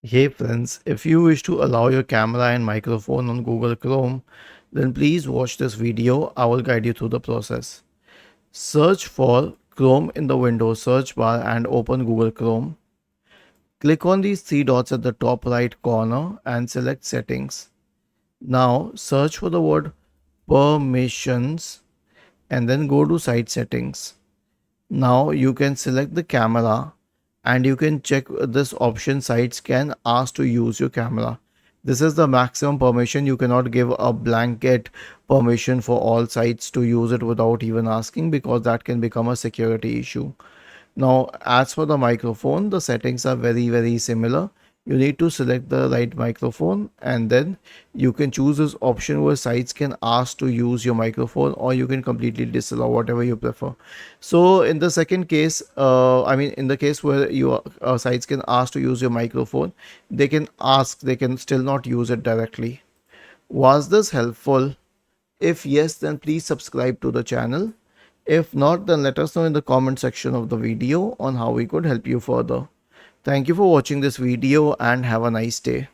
Hey friends, if you wish to allow your camera and microphone on Google Chrome, then please watch this video. I will guide you through the process. Search for Chrome in the Windows search bar and open Google Chrome. Click on these three dots at the top right corner and select Settings. Now search for the word Permissions and then go to Site Settings. Now you can select the camera and you can check this option sites can ask to use your camera. This is the maximum permission. You cannot give a blanket permission for all sites to use it without even asking, because that can become a security issue. Now, as for the microphone, the settings are very similar. You need to select the right microphone and then you can choose this option where sites can ask to use your microphone, or you can completely disallow, whatever you prefer. So in the second case, in the case where your sites can ask to use your microphone, they can ask, they can still not use it directly. Was this helpful? If yes, then please subscribe to the channel. If not, then let us know in the comment section of the video on how we could help you further. Thank you for watching this video and have a nice day.